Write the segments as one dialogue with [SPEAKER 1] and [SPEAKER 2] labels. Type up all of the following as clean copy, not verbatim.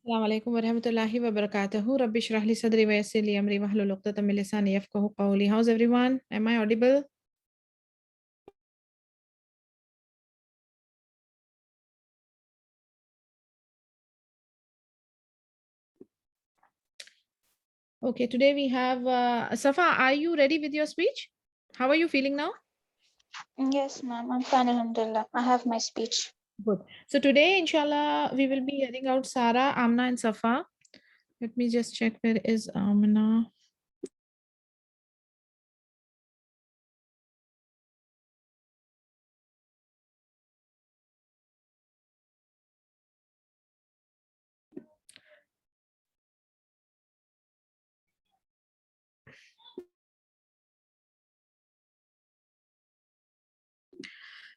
[SPEAKER 1] अस्सलाम वालेकुम वरहमतुल्लाहि वबरकातुहू रब्बि इश्रह ली सदरी व यस्सिर ली अमरी वहलुल उक़दतम मिन लिसानी यफ़क़हू क़ौली। How's everyone? Am I audible? Okay, today we have Safa, are you ready with your speech? How are you feeling now?
[SPEAKER 2] Yes, ma'am. I'm fine, alhamdulillah. I have my speech.
[SPEAKER 1] Good. So today, inshallah, we will be hearing out Sara, Amna, and Safa. Let me just check where is Amna.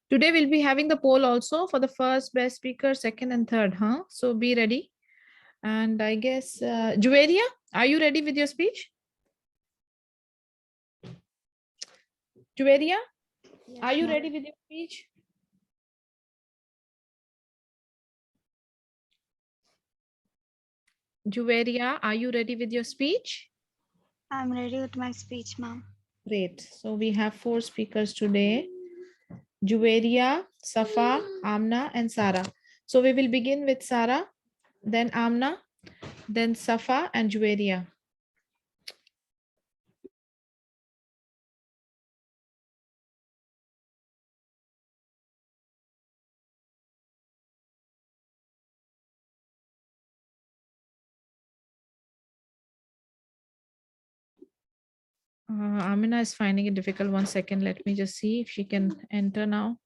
[SPEAKER 1] Today we'll be having the poll also for the first best speaker, second and third, huh? So be ready. And I guess Juveria, are you ready with your speech? Juveria, are you ready with your speech? Juveria, are you ready with your speech?
[SPEAKER 2] I'm ready with my speech, ma'am.
[SPEAKER 1] Great. So we have 4 speakers today. Juveria, Safa, Amna, and Sara. So we will begin with Sara, then Amna, then Safa and Juveria. Amina is finding it difficult. 1 second. Let me just see if she can enter now.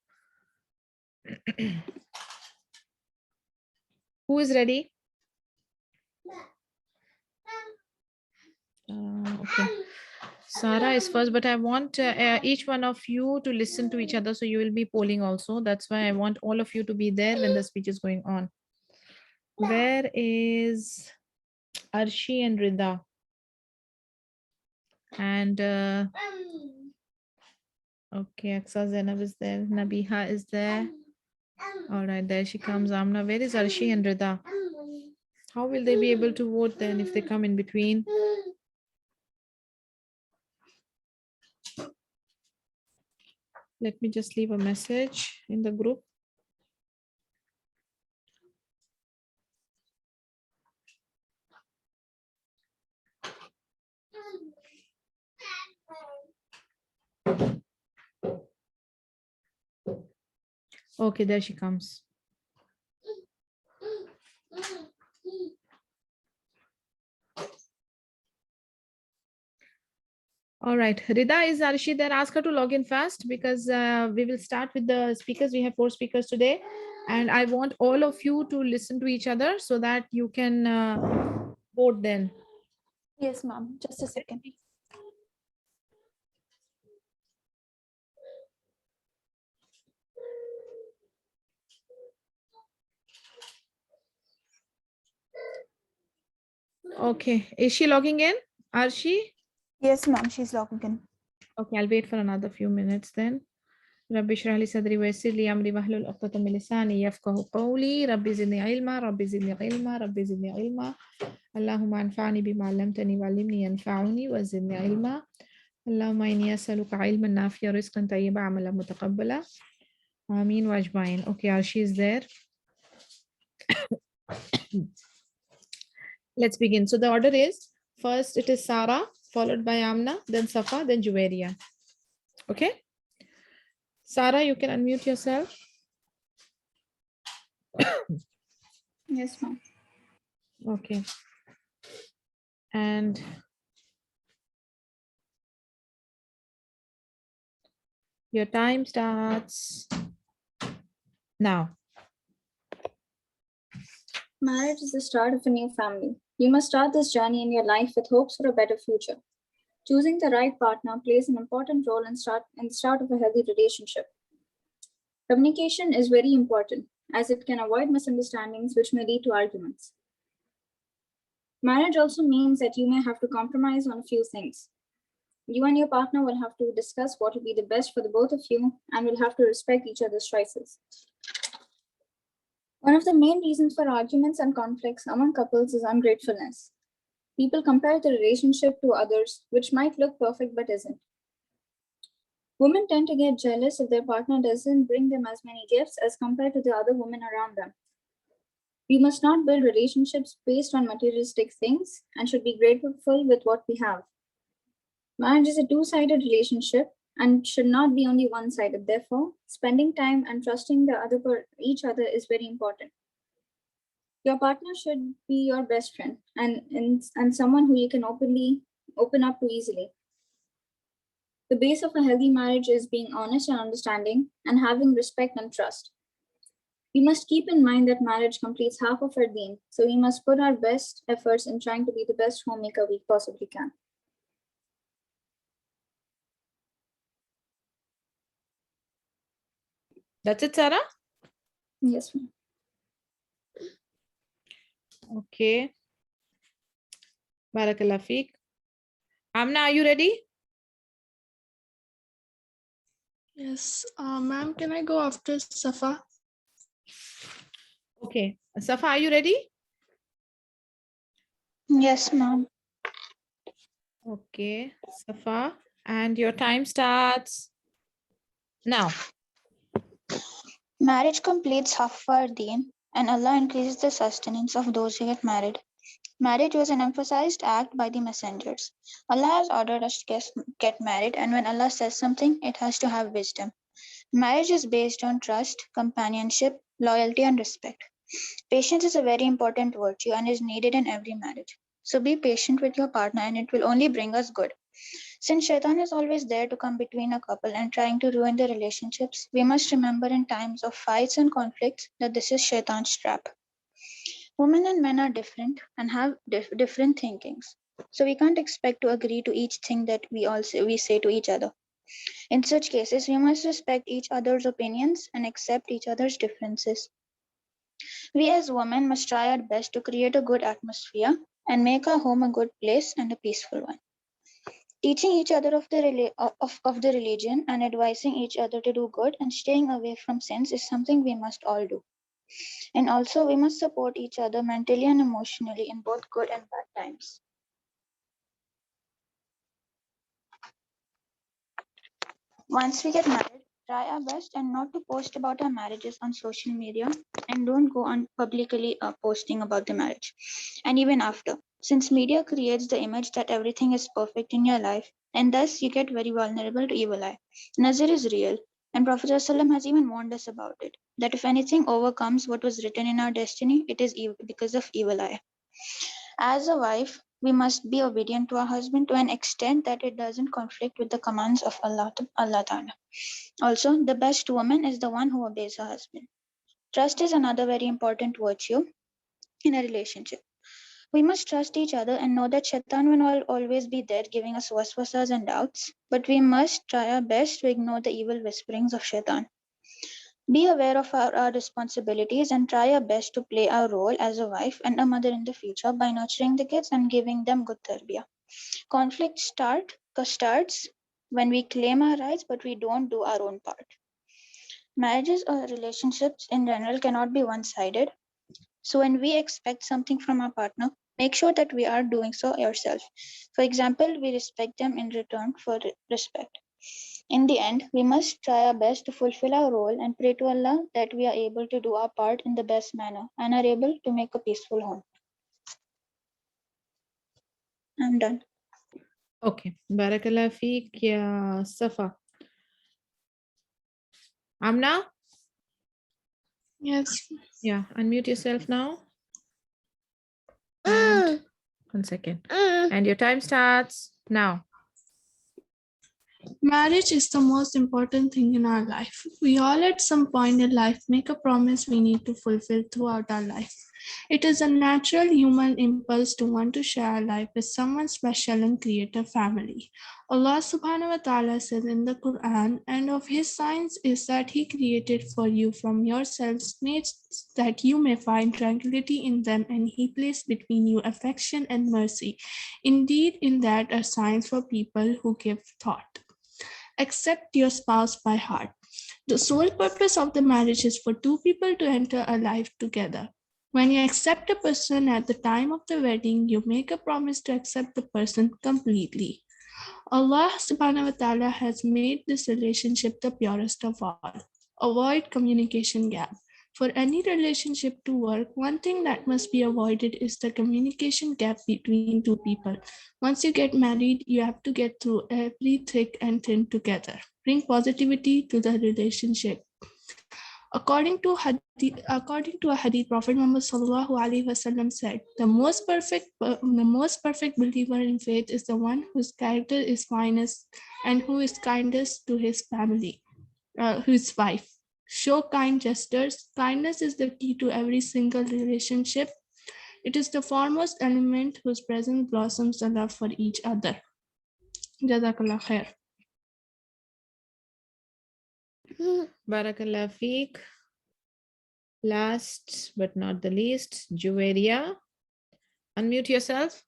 [SPEAKER 1] Who is ready? Okay. Sara is first, but I want each one of you to listen to each other. So you will be polling also. That's why I want all of you to be there when the speech is going on. Where is Arshi and Rida? And okay, Aksa Zainab is there. Nabiha is there. All right, there she comes. Amna, where is Arshi and Rida? How will they be able to vote then if they come in between? Let me just leave a message in the group. Okay, there she comes. All right, Rida, is Arshi there? Ask her to log in fast because we will start with the speakers. We have 4 speakers today, and I want all of you to listen to each other so that you can vote then.
[SPEAKER 2] Yes, ma'am. Just a second.
[SPEAKER 1] Okay, is she logging in? Arshi?
[SPEAKER 2] Yes, ma'am. She's logging in.
[SPEAKER 1] Okay, I'll wait for another few minutes then. ربي اشرح لي صدري ويسر لي امري واحلل عقدة من لساني يفقهوا قولي ربي زدني علما ربي زدني علما ربي زدني علما اللهم انفعني بما علمتني وعلمني ينفعني وزدني علما اللهم اني اسالك علما نافعا رزقا طيبا عملا متقبلا امين واجمعين. Okay, Arshi is there. Let's begin. So the order is first it is Sara, followed by Amna, then Safa, then Juveria. Okay, Sara, you can unmute yourself.
[SPEAKER 2] Yes, ma'am.
[SPEAKER 1] Okay, and your time starts now.
[SPEAKER 2] Marriage is the start of a new family. You must start this journey in your life with hopes for a better future. Choosing the right partner plays an important role in the start of a healthy relationship. Communication is very important as it can avoid misunderstandings which may lead to arguments. Marriage also means that you may have to compromise on a few things. You and your partner will have to discuss what will be the best for the both of you and will have to respect each other's choices. One of the main reasons for arguments and conflicts among couples is ungratefulness. People compare the relationship to others, which might look perfect but isn't. Women tend to get jealous if their partner doesn't bring them as many gifts as compared to the other women around them. We must not build relationships based on materialistic things and should be grateful with what we have. Marriage is a two-sided relationship and should not be only one-sided. Therefore, spending time and trusting each other is very important. Your partner should be your best friend and someone who you can open up to easily. The base of a healthy marriage is being honest and understanding and having respect and trust. We must keep in mind that marriage completes half of our deen, so we must put our best efforts in trying to be the best homemaker we possibly can.
[SPEAKER 1] That's it, Sarah?
[SPEAKER 2] Yes, ma'am.
[SPEAKER 1] Okay. Barakallah Feek. Amna, are you ready?
[SPEAKER 3] Yes, ma'am, can I go after Safa?
[SPEAKER 1] Okay. Safa, are you ready?
[SPEAKER 4] Yes, ma'am.
[SPEAKER 1] Okay, Safa. And your time starts now.
[SPEAKER 4] Marriage completes half our deen, and Allah increases the sustenance of those who get married. Marriage was an emphasized act by the messengers. Allah has ordered us to get married, and when Allah says something, it has to have wisdom. Marriage is based on trust, companionship, loyalty, and respect. Patience is a very important virtue and is needed in every marriage. So be patient with your partner, and it will only bring us good. Since Shaitan is always there to come between a couple and trying to ruin the relationships, we must remember in times of fights and conflicts that this is Shaitan's trap. Women and men are different and have different thinkings. So we can't expect to agree to each thing that we say to each other. In such cases, we must respect each other's opinions and accept each other's differences. We as women must try our best to create a good atmosphere and make our home a good place and a peaceful one. Teaching each other of the religion and advising each other to do good and staying away from sins is something we must all do. And also, we must support each other mentally and emotionally in both good and bad times. Once we get married, try our best and not to post about our marriages on social media, and don't go on publicly posting about the marriage. And even after, since media creates the image that everything is perfect in your life, and thus you get very vulnerable to evil eye. Nazar is real, and Prophet ﷺ has even warned us about it, that if anything overcomes what was written in our destiny, it is because of evil eye. As a wife, we must be obedient to our husband to an extent that it doesn't conflict with the commands of Allah Ta'ala. Also, the best woman is the one who obeys her husband. Trust is another very important virtue in a relationship. We must trust each other and know that Shaitan will always be there giving us waswasas and doubts, but we must try our best to ignore the evil whisperings of Shaitan. Be aware of our responsibilities and try our best to play our role as a wife and a mother in the future by nurturing the kids and giving them good tarbiyah. Conflict starts when we claim our rights but we don't do our own part. Marriages or relationships in general cannot be one-sided. So when we expect something from our partner, make sure that we are doing so yourself. For example, we respect them in return for respect. In the end, we must try our best to fulfill our role and pray to Allah that we are able to do our part in the best manner and are able to make a peaceful home. I'm done.
[SPEAKER 1] Okay. Barakallah Feek, ya Safa. Amna?
[SPEAKER 3] Yes.
[SPEAKER 1] Yeah, unmute yourself now. And 1 second. And your time starts now.
[SPEAKER 3] Marriage is the most important thing in our life. We all at some point in life make a promise we need to fulfill throughout our life. It is a natural human impulse to want to share our life with someone special and create a family. Allah subhanahu wa ta'ala says in the Quran, and of his signs is that he created for you from yourselves mates that you may find tranquility in them, and he placed between you affection and mercy. Indeed, in that are signs for people who give thought. Accept your spouse by heart. The sole purpose of the marriage is for two people to enter a life together. When you accept a person at the time of the wedding, you make a promise to accept the person completely. Allah subhanahu wa ta'ala has made this relationship the purest of all. Avoid communication gap. For any relationship to work, one thing that must be avoided is the communication gap between two people. Once you get married, you have to get through every thick and thin together. Bring positivity to the relationship. According to a hadith, Prophet Muhammad sallallahu alaihi wasallam said, the most perfect believer in faith is the one whose character is finest and who is kindest to his family, his wife. Show kind gestures. Kindness is the key to every single relationship. It is the foremost element whose presence blossoms the love for each other. Jazakallah khair.
[SPEAKER 1] Barakallah feek. Last but not the least, Juwaria. Unmute yourself.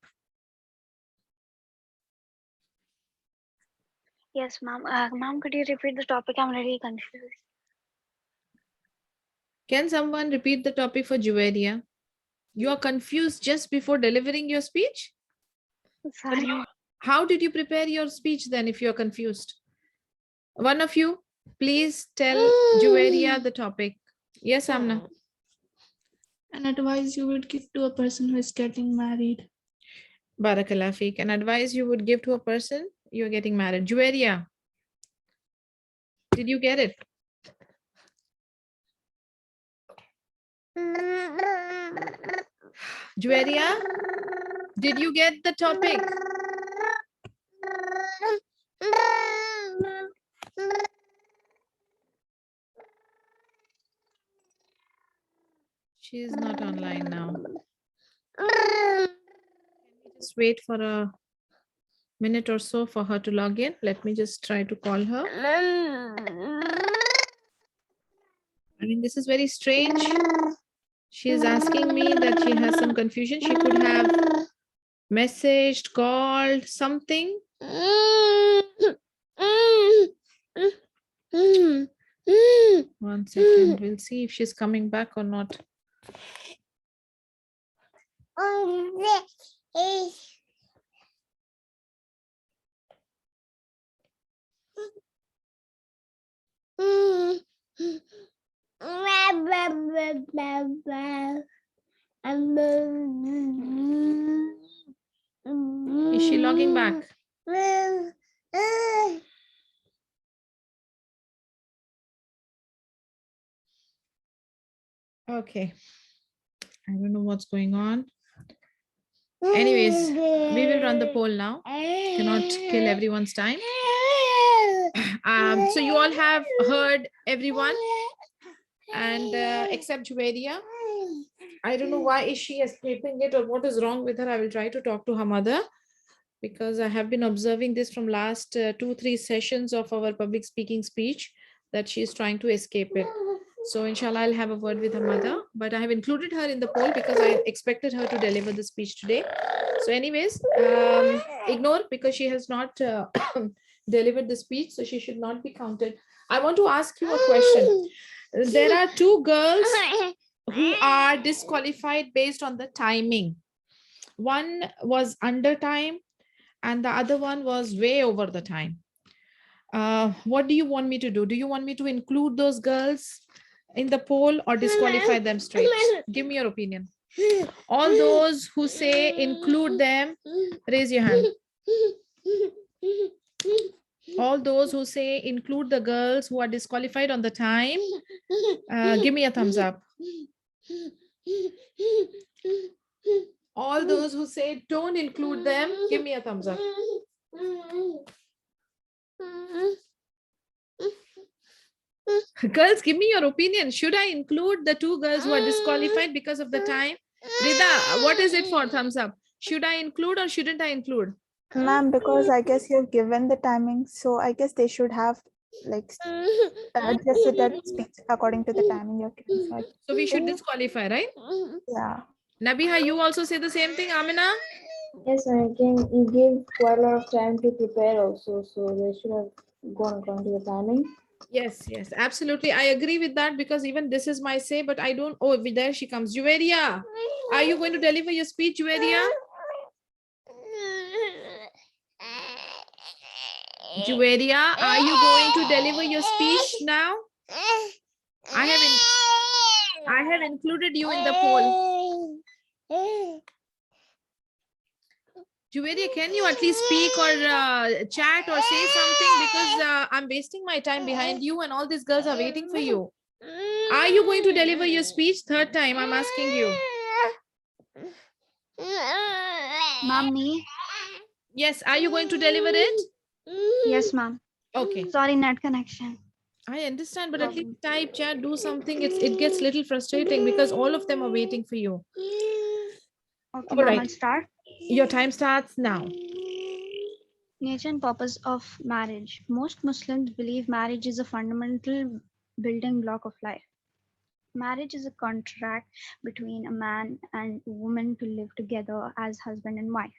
[SPEAKER 5] Yes, ma'am. Ma'am, could you repeat the topic? I'm really confused.
[SPEAKER 1] Can someone repeat the topic for Juwaria? You are confused just before delivering your speech?
[SPEAKER 5] Sorry.
[SPEAKER 1] How did you prepare your speech then if you're confused? One of you, please tell Juwaria the topic. Yes, Amna.
[SPEAKER 3] An advice you would give to a person who is getting married.
[SPEAKER 1] Barakallah feek. An advice you would give to a person you're getting married. Juwaria, did you get it? Juwaria, did you get the topic? She is not online now. Can we just wait for a minute or so for her to log in? Let me just try to call her. I mean, this is very strange. She is asking me that she has some confusion. She could have messaged, called, something. One second, we'll see if she's coming back or not. Is she logging back? Okay. I don't know what's going on. Anyways, we will run the poll now. Cannot kill everyone's time. So you all have heard everyone and except Juwaria. I don't know why is she escaping it or what is wrong with her. I will try to talk to her mother because I have been observing this from last 2-3 sessions of our public speaking speech that she is trying to escape it. So inshallah, I'll have a word with her mother, but I have included her in the poll because I expected her to deliver the speech today. So anyways, ignore because she has not delivered the speech, so she should not be counted. I want to ask you a question. There are 2 girls who are disqualified based on the timing. One was under time and the other one was way over the time. What do you want me to do? Do you want me to include those girls in the poll or disqualify them straight? Give me your opinion. All those who say include them, raise your hand. All those who say include the girls who are disqualified on the time, give me a thumbs up. All those who say don't include them, give me a thumbs up. Girls, give me your opinion. Should I include the 2 girls who are disqualified because of the time? Rida, what is it for thumbs up? Should I include or shouldn't I include?
[SPEAKER 6] Ma'am, because I guess you've given the timing, so I guess they should have like adjusted that speech according to the timing you're giving.
[SPEAKER 1] So we should disqualify, right?
[SPEAKER 6] Yeah.
[SPEAKER 1] Nabiha, you also say the same thing, Amina?
[SPEAKER 7] Yes, and again, you give quite a lot of time to prepare also, so they should have gone according to the timing.
[SPEAKER 1] Yes, yes, absolutely. I agree with that because even this is my say, but I don't. Oh, there she comes. Juveria, are you going to deliver your speech, Juveria? Juveria, are you going to deliver your speech now? I have included you in the poll. Juveria, can you at least speak or chat or say something, because I'm wasting my time behind you and all these girls are waiting for you. Are you going to deliver your speech? Third time I'm asking you.
[SPEAKER 4] Ma'am, me?
[SPEAKER 1] Yes, are you going to deliver it?
[SPEAKER 4] Yes, ma'am.
[SPEAKER 1] Okay,
[SPEAKER 4] Sorry, net connection.
[SPEAKER 1] I understand, but at least type, chat, do something. It gets little frustrating because all of them are waiting for you.
[SPEAKER 4] Okay,
[SPEAKER 1] All
[SPEAKER 4] ma'am,
[SPEAKER 1] right.
[SPEAKER 4] I'll start.
[SPEAKER 1] Your time starts now.
[SPEAKER 4] Nature and purpose of marriage. Most Muslims believe marriage is a fundamental building block of life. Marriage is a contract between a man and a woman to live together as husband and wife.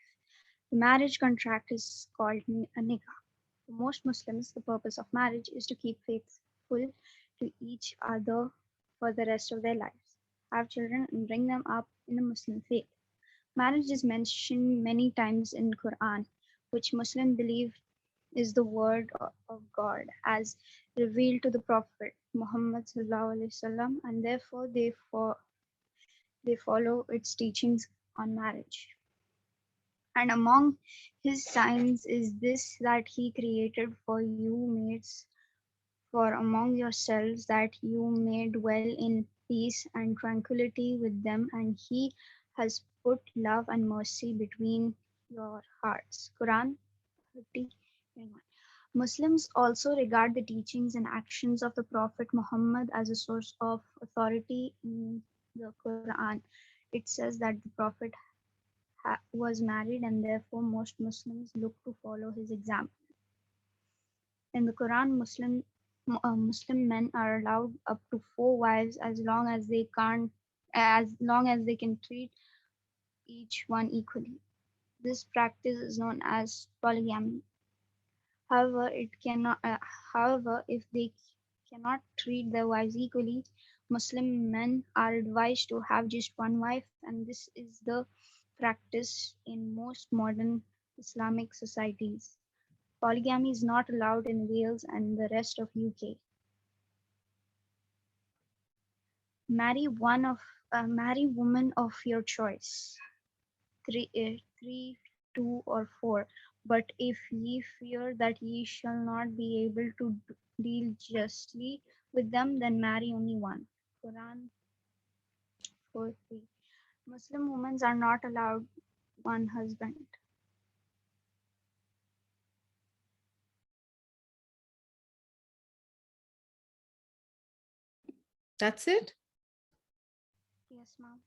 [SPEAKER 4] The marriage contract is called a nikah. For most Muslims, the purpose of marriage is to keep faithful to each other for the rest of their lives, have children, and bring them up in the Muslim faith. Marriage is mentioned many times in Quran, which Muslims believe is the word of God as revealed to the Prophet Muhammad SAW, and therefore they follow its teachings on marriage. And among his signs is this, that he created for you mates for among yourselves, that you may dwell in peace and tranquility with them, and he has put love and mercy between your hearts. Quran 30:21. Muslims also regard the teachings and actions of the Prophet Muhammad as a source of authority in the Quran. It says that the Prophet was married, and therefore most Muslims look to follow his example. In the Quran, Muslim men are allowed up to 4 wives as long as they can treat each one equally. This practice is known as polygamy. However, if they cannot treat their wives equally, Muslim men are advised to have just one wife, and this is the practice in most modern Islamic societies. Polygamy is not allowed in Wales and the rest of UK. Marry woman of your choice, three, two, or four. But if ye fear that ye shall not be able to deal justly with them, then marry only one. Quran 4:3. Muslim women are not allowed one husband.
[SPEAKER 1] That's it?
[SPEAKER 4] Yes, ma'am.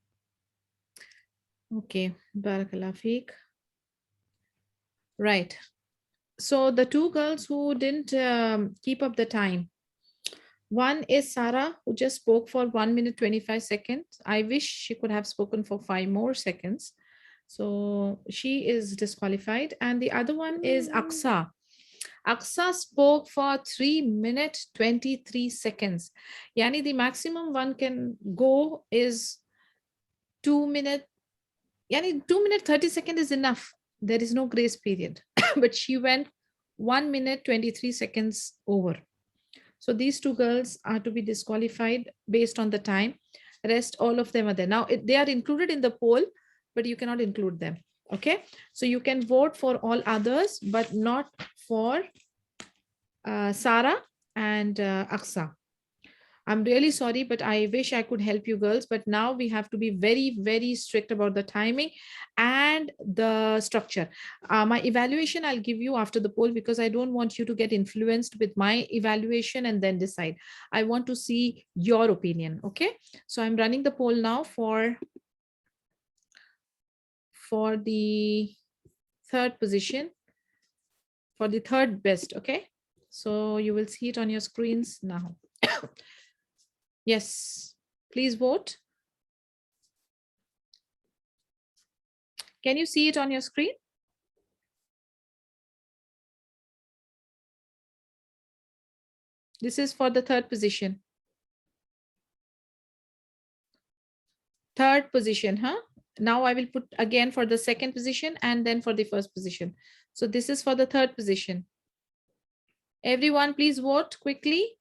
[SPEAKER 1] Okay, Barakallah Feek. Right. So the two girls who didn't keep up the time. One is Sarah, who just spoke for 1 minute 25 seconds. I wish she could have spoken for 5 more seconds. So she is disqualified. And the other one is Aksa. Aksa spoke for 3 minutes 23 seconds. Yani the maximum one can go is 2 minutes. Yani 2 minutes 30 seconds is enough. There is no grace period. But she went 1 minute 23 seconds over. So these two girls are to be disqualified based on the time. Rest, all of them are there. Now they are included in the poll, but you cannot include them. Okay, so you can vote for all others, but not for Sarah and Aksa. I'm really sorry, but I wish I could help you girls. But now we have to be very, very strict about the timing and the structure. My evaluation I'll give you after the poll, because I don't want you to get influenced with my evaluation and then decide. I want to see your opinion. Okay. So I'm running the poll now for the third position, for the third best. Okay. So you will see it on your screens now. Yes, please vote. Can you see it on your screen? This is for the third position. Third position, huh? Now I will put again for the second position and then for the first position. So this is for the third position. Everyone, please vote quickly.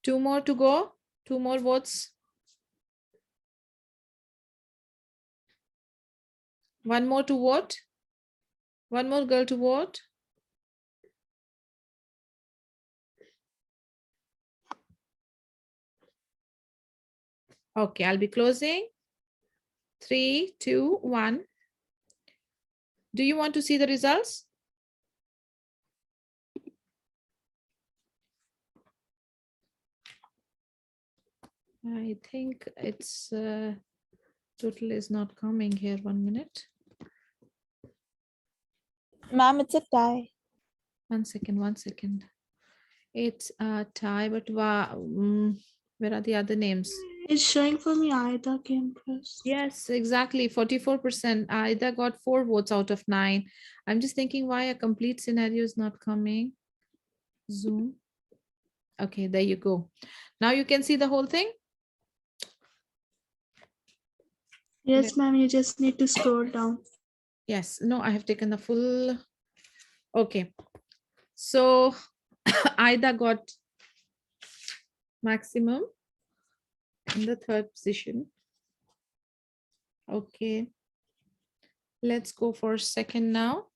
[SPEAKER 1] Two more to go. Two more votes. One more to vote. One more girl to vote. Okay, I'll be closing. 3, 2, 1. Do you want to see the results? I think it's total is not coming here. 1 minute.
[SPEAKER 6] Ma'am, it's a tie.
[SPEAKER 1] 1 second, 1 second. It's a tie, but where are the other names?
[SPEAKER 3] It's showing for me Aida came first.
[SPEAKER 1] Yes, exactly. 44%. Aida got 4 votes out of 9. I'm just thinking why a complete scenario is not coming. Zoom. Okay, there you go. Now you can see the whole thing.
[SPEAKER 3] Yes, ma'am, you just need to scroll down.
[SPEAKER 1] Yes, no, I have taken the full. Okay, so Aida got maximum in the third position. Okay, let's go for second now.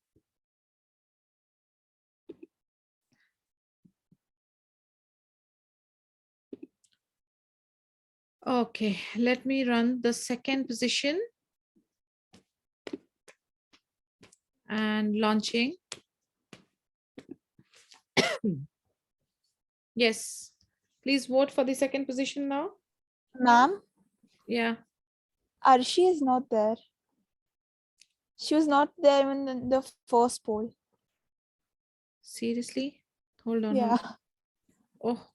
[SPEAKER 1] Okay, let me run the second position and launching. Yes, please vote for the second position now.
[SPEAKER 6] Ma'am,
[SPEAKER 1] Yeah,
[SPEAKER 6] Arshi is not there. She was not there in the first poll.
[SPEAKER 1] seriously? Hold on.
[SPEAKER 6] Yeah.
[SPEAKER 1] Oh,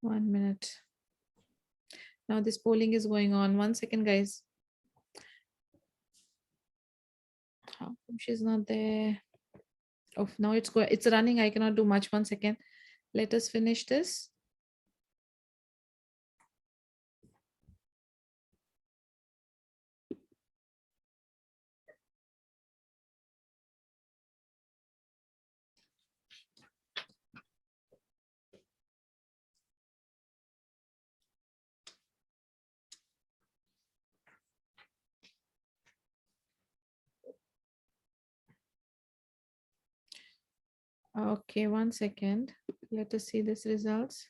[SPEAKER 1] 1 minute. Now this polling is going on. 1 second, guys. How come she's not there? Oh, now it's running. I cannot do much. 1 second. Let us finish this. Okay, 1 second. Let us see this results.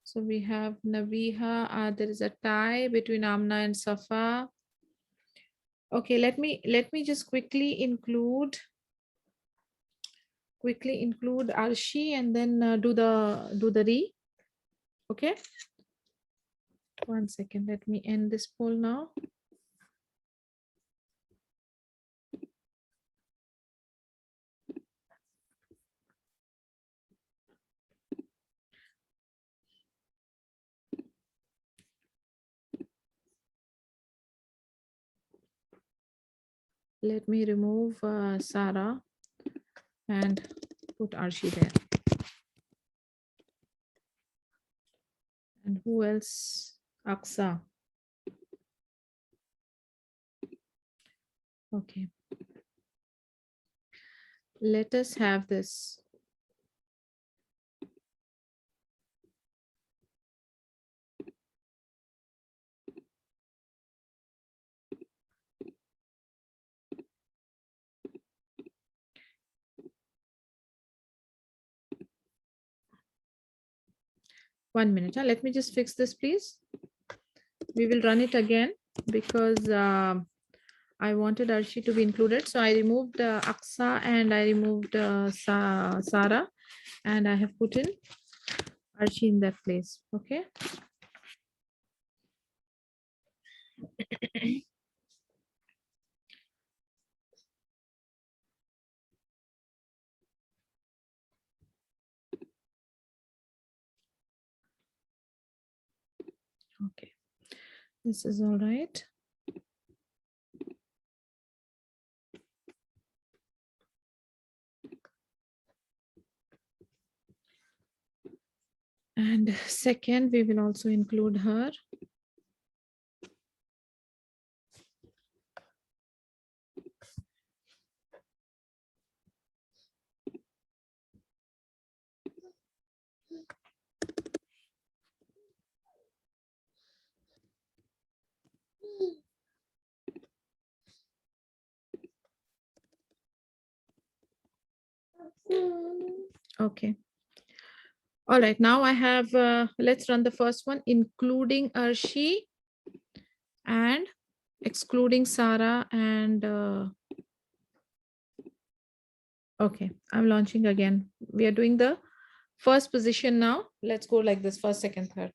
[SPEAKER 1] So we have Nabiha. There is a tie between Amna and Safa. Okay, let me just quickly include Arshi and then do the re. Okay. 1 second. Let me end this poll now. Let me remove Sarah and put Arshi there. And who else? Aksa. Okay. Let us have this. One minute. Let me just fix this, please. We will run it again because I wanted Arshi to be included. So I removed Aksa and I removed Sarah and I have put in Arshi in that place. Okay. This is all right. And second, we will also include her. Okay. All right, now I have, let's run the first one, including Arshi and excluding Sarah and, okay, I'm launching again. We are doing the first position now. Let's go like this, first, second, third.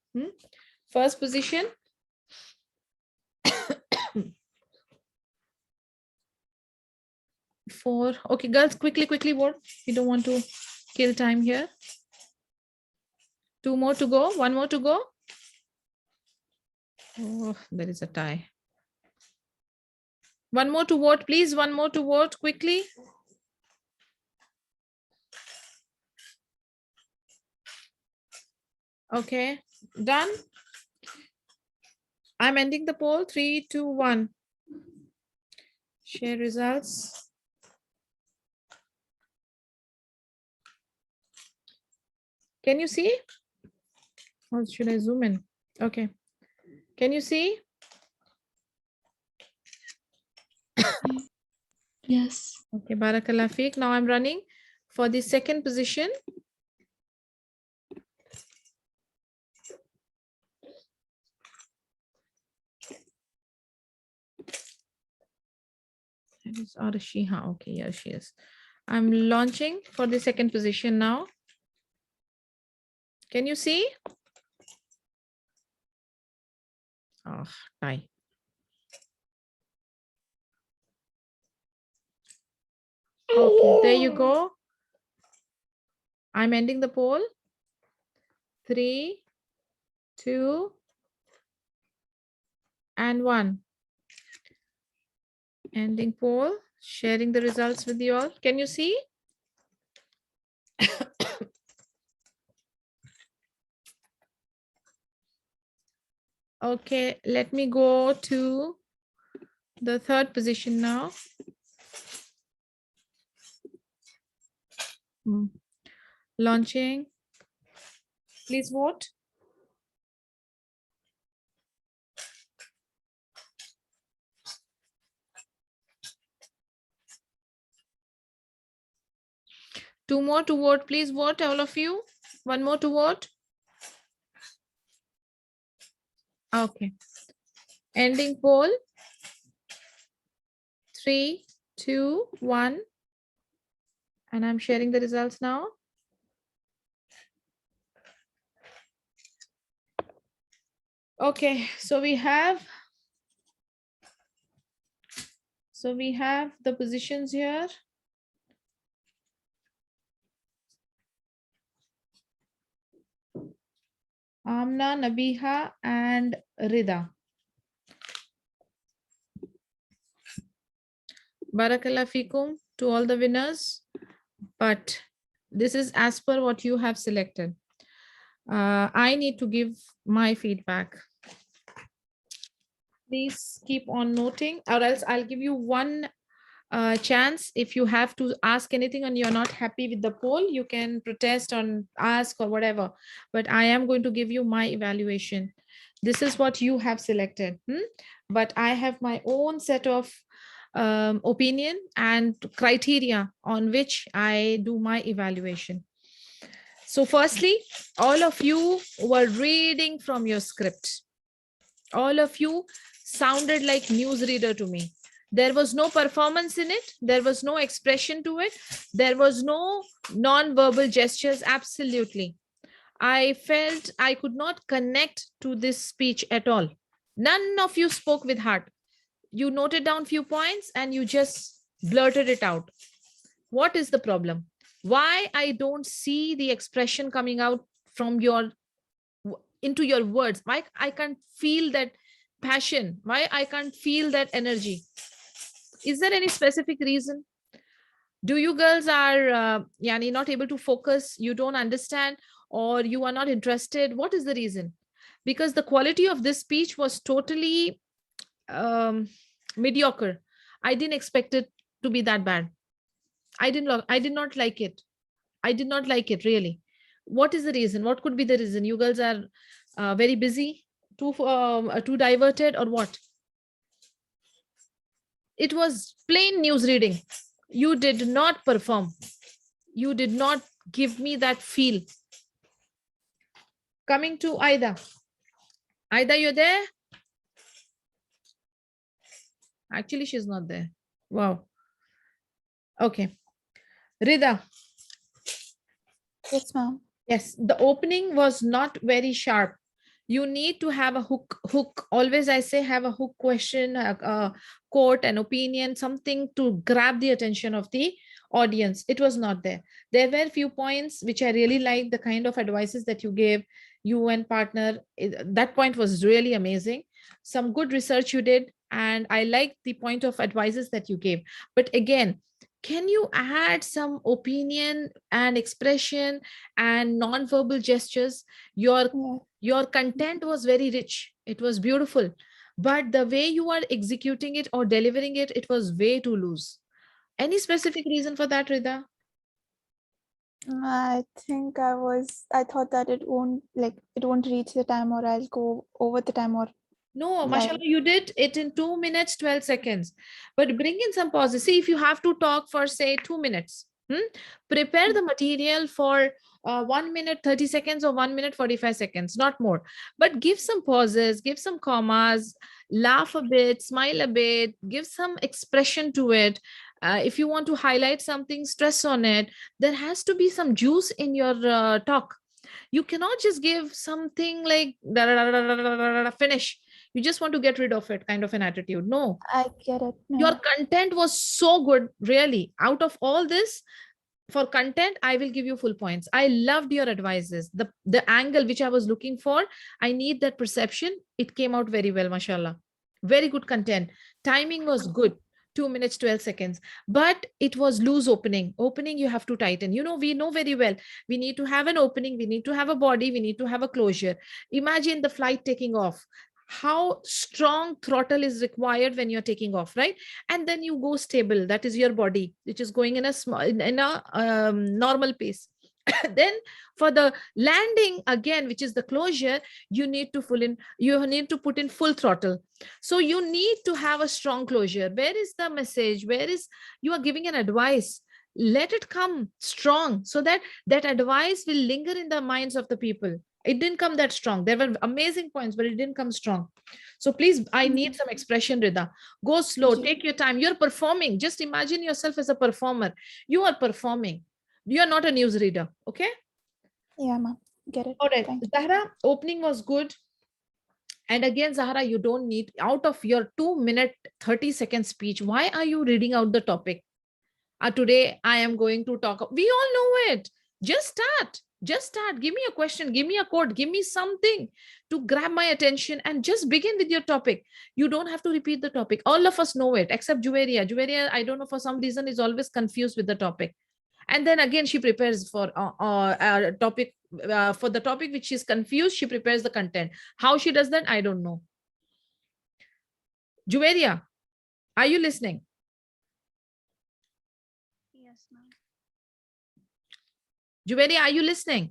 [SPEAKER 1] First position. Four. Okay, girls, quickly vote. We don't want to kill time here. 2 more to go. 1 more to go. Oh, there is a tie. 1 more to vote, please. 1 more to vote quickly. Okay, done. I'm ending the poll. 3, 2, 1. Share results. Can you see? Or should I zoom in? Okay. Can you see?
[SPEAKER 3] Yes.
[SPEAKER 1] Okay, Barakallah Feek. Now I'm running for the second position. That is Arshi. Okay, here she is. I'm launching for the second position now. Can you see? Oh, tie. Okay, there you go. I'm ending the poll. 3, 2, and 1. Ending poll. Sharing the results with you all. Can you see? Okay, let me go to the third position now. Launching. Please vote. Two more to vote. Please vote, all of you. 1 more to vote. Okay. Ending poll. 3, 2, 1. And I'm sharing the results now. Okay, so we have the positions here. Amna, Nabiha, and Rida. Barakallah fikum to all the winners. But this is as per what you have selected. I need to give my feedback. Please keep on noting, or else I'll give you one chance. If you have to ask anything and you're not happy with the poll, you can protest or ask or whatever. But I am going to give you my evaluation. This is what you have selected. But I have my own set of opinion and criteria on which I do my evaluation. So firstly, all of you were reading from your script. All of you sounded like newsreader to me. There was no performance in it. There was no expression to it. There was no non-verbal gestures. Absolutely. I felt I could not connect to this speech at all. None of you spoke with heart. You noted down few points and you just blurted it out. What is the problem? Why I don't see the expression coming out from into your words? Why I can't feel that passion? Why I can't feel that energy? Is there any specific reason? Do you girls are yani not able to focus, you don't understand, or you are not interested? What is the reason? Because the quality of this speech was totally mediocre. I didn't expect it to be that bad. I did not like it. I did not like it, really. What is the reason? What could be the reason? You girls are very busy, too diverted, or what? It was plain news reading. You did not perform. You did not give me that feel. Coming to Aida. Aida, you're there? Actually, she's not there. Wow. Okay. Rida.
[SPEAKER 6] Yes, ma'am.
[SPEAKER 1] Yes, the opening was not very sharp. You need to have a hook. Always I say have a hook question, a quote, an opinion, something to grab the attention of the audience. It was not there. There were few points which I really liked, the kind of advices that you gave, you and partner. That point was really amazing. Some good research you did, and I liked the point of advices that you gave. But again, can you add some opinion and expression and non-verbal gestures? Your content was very rich. It was beautiful. But the way you are executing it or delivering it, it was way too loose. Any specific reason for that, Rida?
[SPEAKER 6] I think I thought that it won't reach the time, or I'll go over the time, or
[SPEAKER 1] No,
[SPEAKER 6] Like-
[SPEAKER 1] mashallah, you did it in 2 minutes, 12 seconds. But bring in some pauses. See, if you have to talk for, say, 2 minutes, prepare the material for 1 minute, 30 seconds or 1 minute, 45 seconds, not more. But give some pauses, give some commas, laugh a bit, smile a bit, give some expression to it. If you want to highlight something, stress on it. There has to be some juice in your talk. You cannot just give something like finish. You just want to get rid of it, kind of an attitude. No,
[SPEAKER 6] I get it.
[SPEAKER 1] your content was so good, really. Out of all this, for content, I will give you full points. I loved your advices. The angle which I was looking for, I need that perception. It came out very well, mashallah. Very good content. Timing was good. 2 minutes, 12 seconds. But it was loose opening. Opening, you have to tighten. You know, we know very well. We need to have an opening. We need to have a body. We need to have a closure. Imagine the flight taking off. How strong throttle is required when you're taking off, right? And then you go stable. That is your body, which is going in a small, in a normal pace. Then for the landing again, which is the closure, you need to put in full throttle. So you need to have a strong closure. Where is the message? Where is, you are giving an advice? Let it come strong so that that advice will linger in the minds of the people. It didn't come that strong. There were amazing points, but it didn't come strong. So please, I need some expression, Rida. Go slow, take your time. You're performing. Just imagine yourself as a performer. You are performing. You are not a news reader. Okay.
[SPEAKER 6] Yeah, ma'am. Get it.
[SPEAKER 1] All right.
[SPEAKER 6] Thank you.
[SPEAKER 1] Zahra, opening was good. And again, Zahra, you don't need, out of your 2 minute, 30 second speech, why are you reading out the topic? Today, I am going to talk. We all know it. Just start. Just start. Give me a question. Give me a quote. Give me something to grab my attention and just begin with your topic. You don't have to repeat the topic. All of us know it, except Juwairiya. Juwairiya, I don't know, for some reason, is always confused with the topic. And then again, she prepares for a topic. For the topic which she's confused, she prepares the content. How she does that, I don't know. Juwairiya, are you listening?
[SPEAKER 4] Yes, ma'am.
[SPEAKER 1] Juwairiya, are you listening?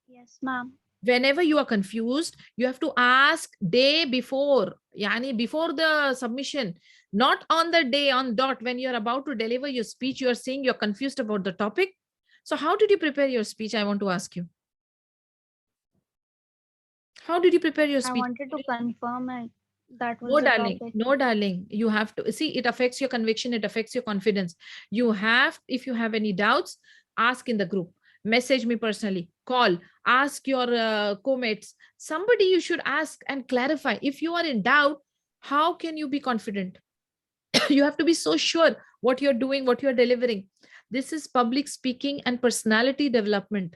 [SPEAKER 4] Yes, ma'am.
[SPEAKER 1] Whenever you are confused, you have to ask day before, yani before the submission, not on the day, on dot. When you're about to deliver your speech, you are saying you're confused about the topic. So how did you prepare your speech? I want to ask you. How did you prepare your
[SPEAKER 4] I
[SPEAKER 1] speech?
[SPEAKER 4] wanted to confirm it. That was
[SPEAKER 1] No,
[SPEAKER 4] the
[SPEAKER 1] darling.
[SPEAKER 4] topic.
[SPEAKER 1] No, darling. You have to see, it affects your conviction. It affects your confidence. You have, if you have any doubts, ask in the group. Message me personally, call, ask your co-mates. Somebody you should ask and clarify. If you are in doubt, how can you be confident? You have to be so sure what you're doing, what you're delivering. This is public speaking and personality development.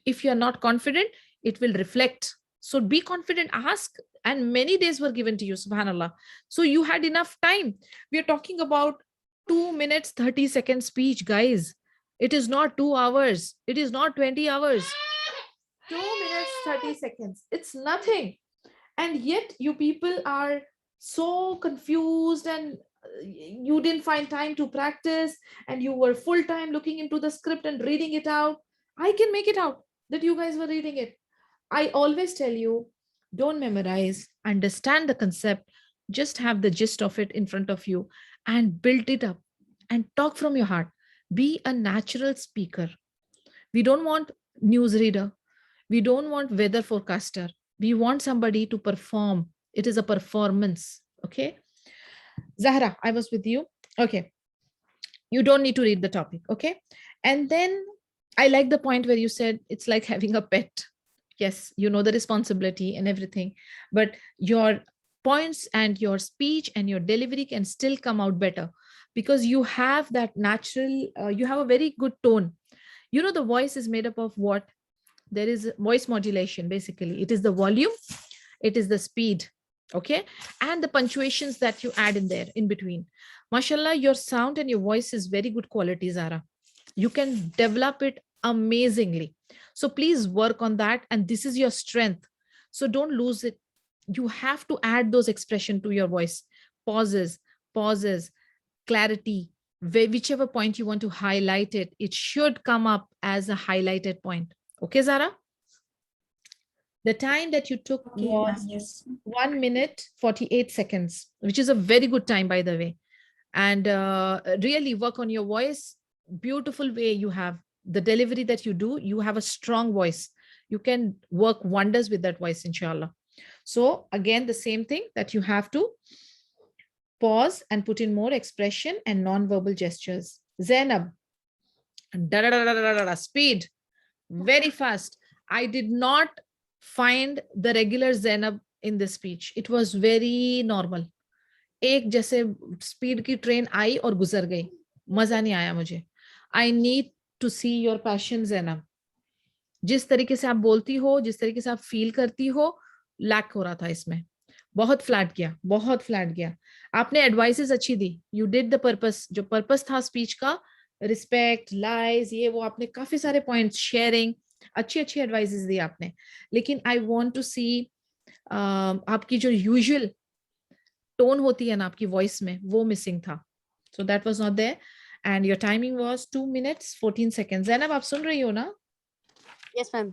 [SPEAKER 1] If you're not confident, it will reflect. So be confident, ask and many days were given to you, subhanallah. So you had enough time. We are talking about 2 minutes 30 seconds speech, guys. It is not 2 hours, it is not 20 hours. 2 minutes 30 seconds, it's nothing. And yet you people are so confused, and you didn't find time to practice, and you were full time looking into the script and reading it out. I can make it out that you guys were reading it. I always tell you, don't memorize, understand the concept, just have the gist of it in front of you and build it up and talk from your heart. Be a natural speaker. We don't want newsreader, we don't want weather forecaster, we want somebody to perform. It is a performance. Okay, Zahra, I was with you. Okay, you don't need to read the topic. Okay, and then I like the point where you said it's like having a pet. Yes, you know the responsibility and everything, but your points and your speech and your delivery can still come out better because you have that natural, you have a very good tone. You know, the voice is made up of what? There is voice modulation. Basically, it is the volume, it is the speed, okay, and the punctuations that you add in there in between. Mashallah, your sound and your voice is very good quality, Zara. You can develop it amazingly. So please work on that, and this is your strength. So don't lose it. You have to add those expression to your voice. Pauses, clarity, whichever point you want to highlight it, it should come up as a highlighted point. Okay, Zara? The time that you took
[SPEAKER 2] Okay,
[SPEAKER 1] was
[SPEAKER 2] ma'am, yes.
[SPEAKER 1] 1 minute 48 seconds, which is a very good time, by the way. And really work on your voice. Beautiful way you have. The delivery that you do, you have a strong voice. You can work wonders with that voice, inshallah. So again, the same thing that you have to pause and put in more expression and non-verbal gestures. Zainab, speed, very fast. I did not find the regular Zainab in this speech. It was very normal. एक जैसे speed की train आई और गुजर गई, मजा नहीं आया मुझे. I need to see your passion, Zainab. जिस तरीके से आप बोलती हो, जिस तरीके से आप फील करती हो, लैक हो रहा था इसमें. बहुत फ्लैट गया, बहुत फ्लैट गया. आपने एडवाइसेस अच्छी दी. You did the purpose. जो पर्पस था स्पीच का, रिस्पेक्ट, लाइज, ये वो, आपने काफी सारे पॉइंट्स, शेयरिंग, अच्छी अच्छी एडवाइसेस दी आपने. लेकिन आई वांट टू सी आपकी जो यूजुअल टोन होती है ना आपकी वॉइस में, वो मिसिंग था. So that was not there and your timing was 2 minutes 14 seconds. Zainab, आप सुन रही हो ना?
[SPEAKER 8] Yes ma'am.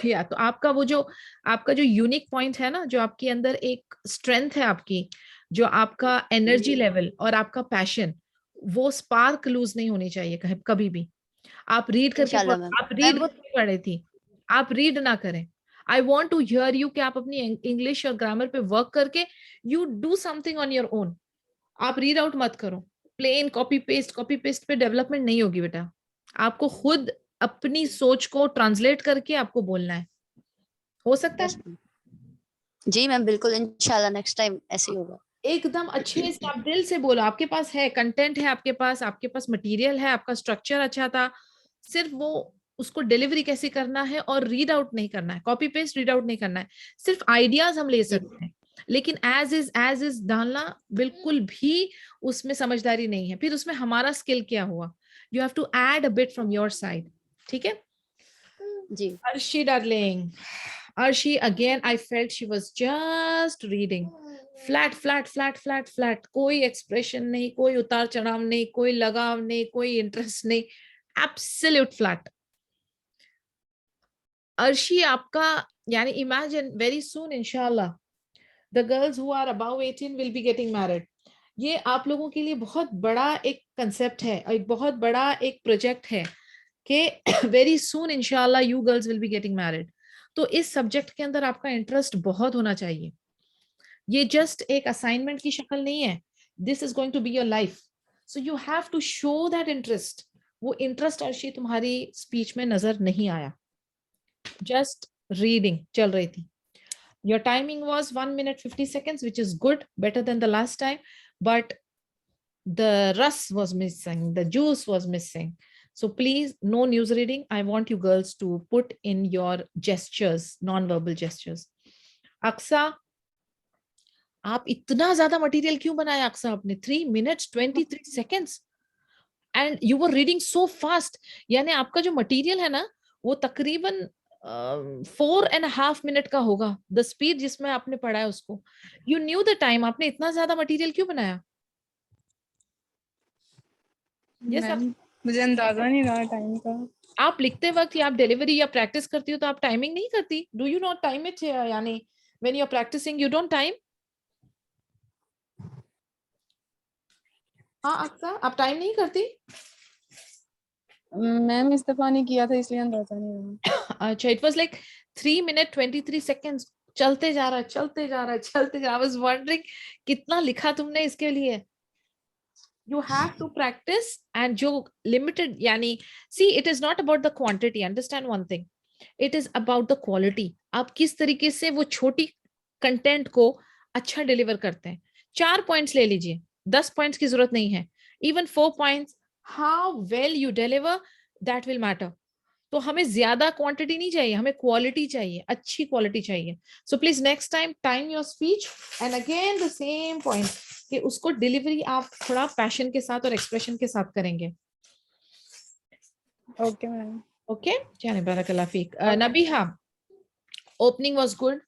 [SPEAKER 1] या तो आपका वो जो आपका जो यूनिक पॉइंट है ना, जो आपके अंदर एक स्ट्रेंथ है आपकी, जो आपका एनर्जी लेवल और आपका पैशन, वो स्पार्क लूज नहीं होनी चाहिए कभी भी. आप रीड करके पढ़े थी, आप रीड ना करें. I want to hear you कि आप अपनी इंग्लिश और ग्रामर पे वर्क करके you do something on your own. आप रीड आउट मत करो. प्लेन कॉपी पेस्ट पे डेवलपमेंट नहीं होगी बेटा. आपको खुद अपनी सोच को ट्रांसलेट करके आपको बोलना है. हो सकता है?
[SPEAKER 8] जी मैम, बिल्कुल, इंशाल्लाह नेक्स्ट टाइम ऐसे ही होगा.
[SPEAKER 1] एकदम अच्छे से आप दिल से बोलो. आपके पास है कंटेंट, है आपके पास मटेरियल है, आपका स्ट्रक्चर अच्छा था. सिर्फ वो उसको डिलीवरी कैसे करना है, और रीड आउट नहीं करना है, कॉपी पेस्ट रीड आउट नहीं करना है. सिर्फ आइडियाज हम ले सकते हैं, लेकिन एज इज डालना बिल्कुल भी उसमें समझदारी नहीं है. फिर उसमें हमारा स्किल क्या हुआ? You have to add a bit from your side. ठीक है
[SPEAKER 8] जी.
[SPEAKER 1] Arshi darling, Arshi, again I felt she was just reading. Flat, कोई एक्सप्रेशन नहीं, कोई उतार चढ़ाव नहीं, कोई लगाव नहीं, कोई इंटरेस्ट नहीं, एब्सोल्यूट फ्लैट. अर्शी, आपका यानी इमेजिन वेरी सून इंशाल्लाह the girls who are above 18 will be getting married. ये आप लोगों के लिए बहुत बड़ा एक कंसेप्ट है, एक बहुत बड़ा एक प्रोजेक्ट है कि वेरी सून इंशाल्लाह you girls will be getting married. तो इस सब्जेक्ट के अंदर आपका इंटरेस्ट बहुत होना चाहिए. ये जस्ट एक असाइनमेंट की शक्ल नहीं है. This is going to be your life. So you have to show that interest. वो इंटरेस्ट अर्शी तुम्हारी स्पीच में नजर नहीं आया. जस्ट रीडिंग चल रही थी. Your timing was 1 minute 50 seconds, which is good, better than the last time, but the rus was missing, the juice was missing. So please, no news reading. I want you girls to put in your gestures, non-verbal gestures. Aksa, आप इतना ज्यादा material क्यों बनाया अक्सा आपने? 3 minutes 23 seconds and you were reading so fast. यानी आपका जो material है ना वो तकरीबन 4.5 मिनट का होगा, द स्पीड जिसमें आपने पढ़ा है उसको. You new the time. आपने इतना ज्यादा मटेरियल क्यों बनाया? ये सब
[SPEAKER 9] मैम मुझे अंदाजा नहीं रहा टाइम का।
[SPEAKER 1] आप लिखते वक्त या आप डिलीवरी या प्रैक्टिस करती हो तो आप टाइमिंग नहीं करती? Do you not time it? यानी when you are practising you don't time? हाँ अक्सा, आप टाइम नहीं करती?
[SPEAKER 9] मैम इस दफा नहीं किया था इसलिए अंदाजा नहीं रहा।
[SPEAKER 1] अच्छा, it was like 3 minutes 23 seconds. चलते जा रहा है, चलते जा रहा है, चलते जा. आई वाज वंडरिंग कितना लिखा तुमने इसके लिए. You have to practice and जो limited यानी see it is not about the quantity. Understand one thing, it is about the quality. आप किस तरीके से वो छोटी कंटेंट को अच्छा डिलीवर करते हैं. 4 पॉइंट्स ले लीजिए, 10 पॉइंट्स की जरूरत नहीं है. Even 4 points, how well you deliver, that will matter. तो हमें ज्यादा क्वांटिटी नहीं चाहिए, हमें क्वालिटी चाहिए, अच्छी क्वालिटी चाहिए. So please next time time your speech and again the same point कि उसको डिलीवरी आप थोड़ा पैशन के साथ और एक्सप्रेशन के साथ करेंगे.
[SPEAKER 9] Okay ma'am.
[SPEAKER 1] ओके, चलिए बारकल्लाह फीक. Nabiha, opening was good.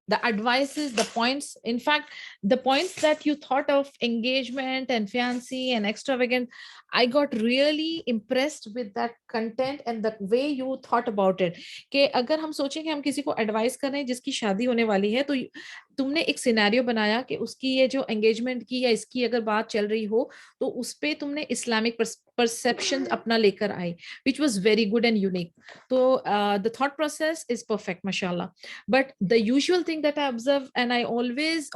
[SPEAKER 1] The advices, the points, in fact, the points that you thought of engagement and fancy and extravagant, I got really impressed with that content and the way you thought about it. कि अगर हम सोचें कि हम किसी को advice कर रहे हैं जिसकी शादी होने वाली है, तो तुमने एक सिनेरियो बनाया कि उसकी ये जो एंगेजमेंट की या इसकी अगर बात चल रही हो तो उस पे तुमने इस्लामिक परसेप्शन अपना लेकर आए, which was very good and unique. So the thought process is perfect, mashallah. But the usual thing that I observe and I always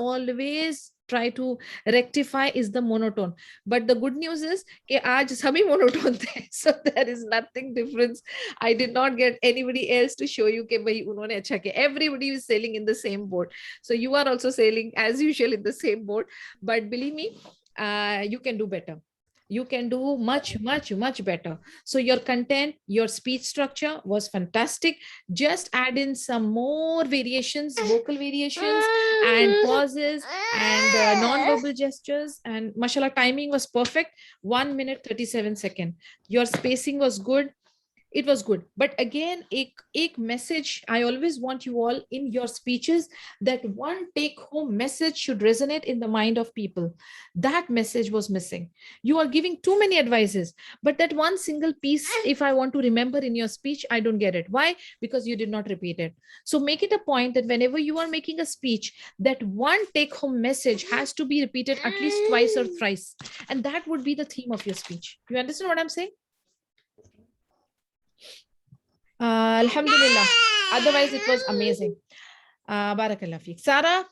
[SPEAKER 1] try to rectify is the monotone. But the good news is कि आज सभी monotone थे, so there is nothing difference. I did not get anybody else to show you कि भाई उन्होंने अच्छा किया. Everybody is sailing in the same boat. So you are also sailing as usual in the same boat. But believe me, you can do better. You can do much better. So your content, your speech structure was fantastic. Just add in some more variations, vocal variations and pauses and non-verbal gestures, and mashallah timing was perfect. 1 minute 37 seconds. Your spacing was good. It was good. But again, एक message I always want you all in your speeches, that one take home message should resonate in the mind of people. That message was missing. You are giving too many advices, but that one single piece, if I want to remember in your speech, I don't get it. Why? Because you did not repeat it. So make it a point that whenever you are making a speech, that one take home message has to be repeated at least twice or thrice, and that would be the theme of your speech. You understand what I'm saying? Alhamdulillah. Otherwise, it was amazing. Barakallah feek. Sarah,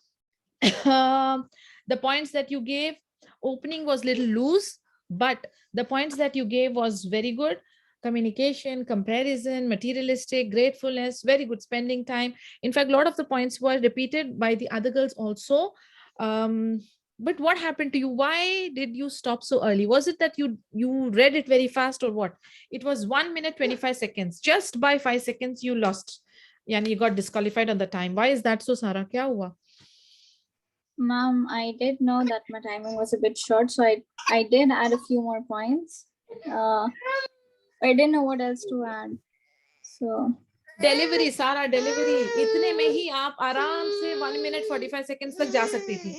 [SPEAKER 1] the points that you gave, opening was little loose, but the points that you gave was very good. Communication, comparison, materialistic, gratefulness, very good spending time. In fact, a lot of the points were repeated by the other girls also. But what happened to you? Why did you stop so early? Was it that you read it very fast or what? It was 1 minute 25 seconds. Just by 5 seconds you lost. Yani you got disqualified on the time. Why is that so, Sarah? Kya hua?
[SPEAKER 2] Ma'am, I did know that my timing was a bit short, so I did add a few more points. I didn't know what else to add. So
[SPEAKER 1] delivery, सारा delivery इतने में ही आप आराम से 1 minute 45 seconds तक जा सकती थी.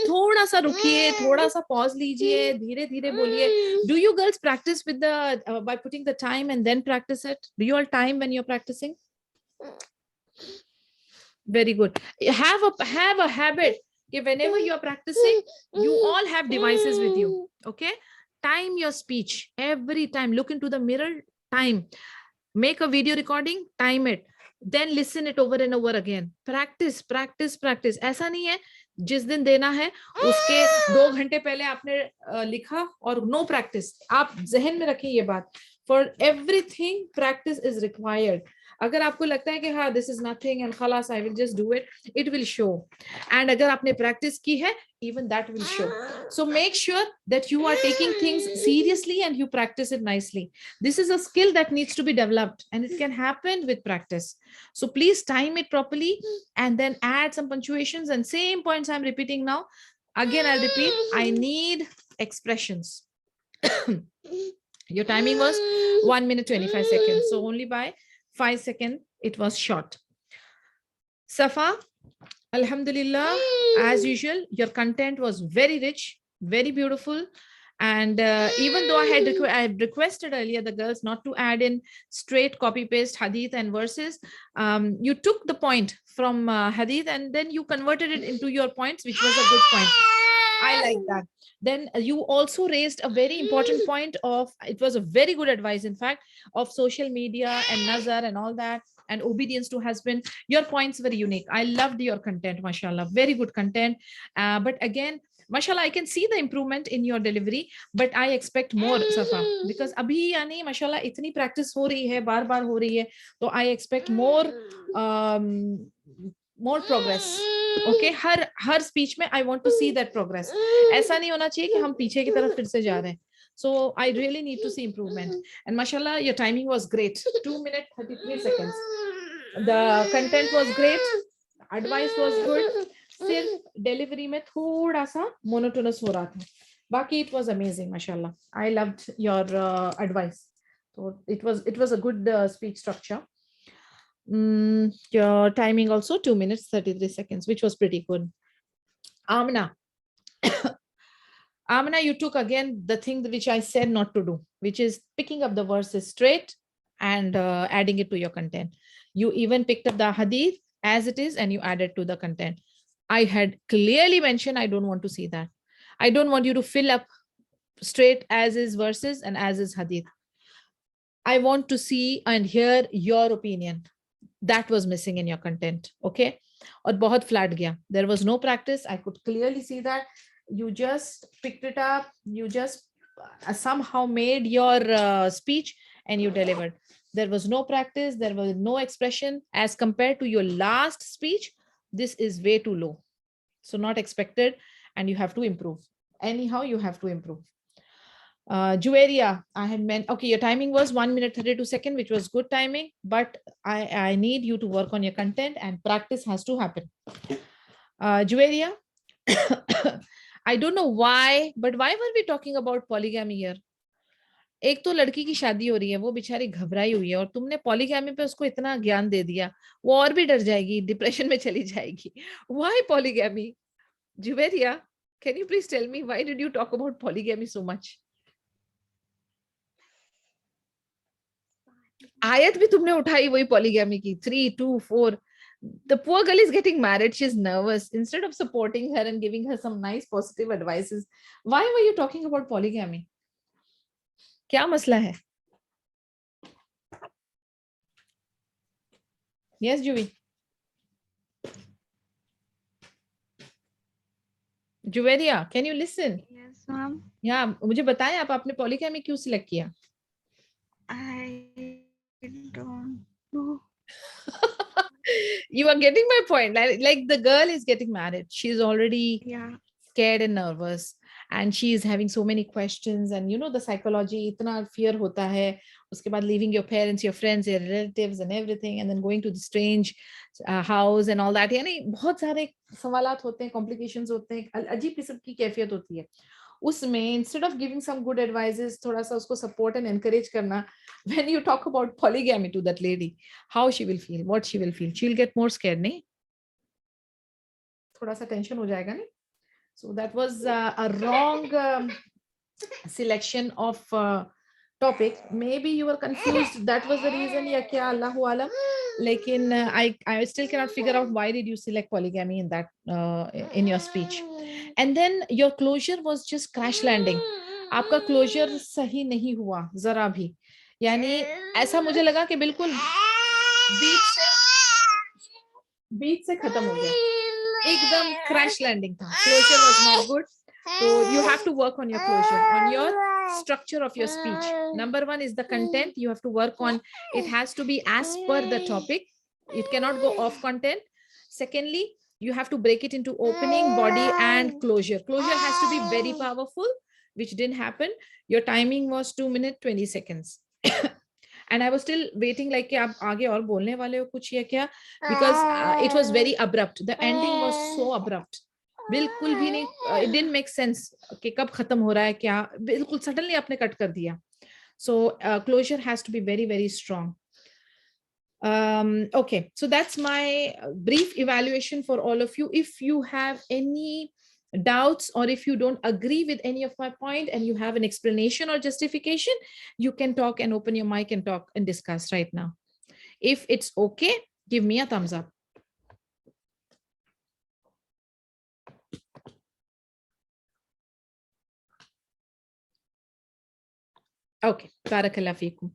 [SPEAKER 1] थोड़ा सा रुकिए, थोड़ा सा पॉज लीजिए, धीरे धीरे बोलिए. Do you girls practice with the by putting the time and then practice it? Do you all time when you're practicing? Very good. Have a habit that whenever you're practicing, you all have devices with you. Okay, time your speech every time. Look into the mirror, time. Make a video recording, time it, then listen it over and over again. Practice. ऐसा नहीं है जिस दिन देना है उसके 2 घंटे पहले आपने लिखा और no practice. आप जहन में रखें ये बात. For everything, practice is required. अगर आपको लगता है कि हाँ this is nothing and खलास I will just do it, it will show. And अगर आपने practice की है, even that will show. So make sure that you are taking things seriously and you practice it nicely. This is a skill that needs to be developed and it can happen with practice. So please time it properly and then add some punctuations and same points I'm repeating now. Again, I'll repeat, I need expressions. Your timing was 1 minute 25 seconds. So only by 5 seconds, it was short. Safa, Alhamdulillah, as usual, your content was very rich, very beautiful. And even though I had requested earlier the girls not to add in straight copy paste hadith and verses, you took the point from hadith and then you converted it into your points, which was a good point. I like that. Then you also raised a very important point of, it was a very good advice, in fact, of social media and nazar and all that, and obedience to husband. Your points were unique. I loved your content, mashallah, very good content. But again, mashallah, I can see the improvement in your delivery, but I expect more, Safa, because abhi yani mashallah itni practice ho rahi hai, bar bar ho rahi hai, so I expect more more progress. Okay, her speech में I want to see that progress. ऐसा नहीं होना चाहिए कि हम पीछे की तरफ फिर से जा रहे हैं. So I really need to see improvement. And mashallah, your timing was great. 2 minutes 33 seconds. The content was great. Advice was good. सिर्फ delivery में थोड़ा सा monotonous हो रहा था. बाकी it was amazing, mashallah. I loved your advice. So it was a good speech structure. Your timing also 2 minutes 33 seconds, which was pretty good. Amna. Amna, you took again the thing which I said not to do, which is picking up the verses straight and adding it to your content. You even picked up the hadith as it is and you added to the content. I had clearly mentioned I don't want to see that. I don't want you to fill up straight as is verses and as is hadith. I want to see and hear your opinion. That was missing in your content. Okay. और बहुत flat गया. There was no practice. I could clearly see that. You just picked it up. You just somehow made your speech and you delivered. There was no practice. There was no expression as compared to your last speech. This is way too low. So not expected and you have to improve. Anyhow, you have to improve. Juwaria, I had meant, okay, your timing was 1 minute 32 seconds, which was good timing, but I need you to work on your content and practice has to happen. Juwaria, I don't know why, but why were we talking about polygamy here? एक तो लड़की की शादी हो रही है, वो बेचारी घबराई हुई है और तुमने पॉलीगैमी पे उसको इतना ज्ञान दे दिया, वो और भी डर जाएगी, डिप्रेशन में चली जाएगी. Why polygamy? Juwaria, can you please tell me why did you talk about polygamy so much? आयत भी तुमने उठाई वही polygamy की 3, 2, 4. The poor girl is getting married. She's nervous. Instead of supporting her and giving her some nice positive advices, why were you talking about polygamy? क्या मसला है? Yes, Juvi. Juveria, can you listen?
[SPEAKER 5] Yes, ma'am.
[SPEAKER 1] Yeah, मुझे बताएं आप आपने polygamy क्यों select किया?
[SPEAKER 5] I don't know.
[SPEAKER 1] You are getting my point. Like the girl is getting married. She's already scared and nervous. And she is having so many questions. And you know the psychology, itna fear hota hai. Uske baad leaving your parents, your friends, your relatives and everything. And then going to the strange house and all that. यानी बहुत सारे सवालात होते हैं, complications होते हैं. अजीब किस्म की कैफियत होती है. उसमें instead of giving some good advices, थोड़ा सा उसको support and encourage करना, when you talk about polygamy to that lady, how she will feel, what she will feel, she'll get more scared, नहीं? थोड़ा सा tension हो जाएगा नहीं? So that was a wrong selection of topic. Maybe you were confused. That was the reason. या क्या Allahu alam. लेकिन I still cannot figure out why did you select polygamy in that in your speech. And then your closure was just crash landing. आपका closure सही नहीं हुआ जरा भी. यानी ऐसा मुझे लगा कि बिल्कुल बीच से खत्म हो गया. एकदम crash landing था. Closure was not good. So you have to work on your closure, on your structure of your speech. Number one is the content. You have to work on, it has to be as per the topic. It cannot go off content. Secondly, you have to break it into opening, body, and closure. Closure has to be very powerful, which didn't happen. Your timing was 2 minutes, 20 seconds. And I was still waiting like कि आप आगे और बोलने वाले हो कुछ या क्या, because it was very abrupt. The ending was so abrupt. बिल्कुल भी नहीं, it didn't make sense कि कब खत्म हो रहा है क्या, बिल्कुल suddenly आपने कट कर दिया. So closure has to be very, very strong. Okay, so that's my brief evaluation for all of you. If you have any doubts or if you don't agree with any of my point and you have an explanation or justification, you can talk and open your mic and talk and discuss right now. If it's okay, give me a thumbs up. Okay, barakallah feekum.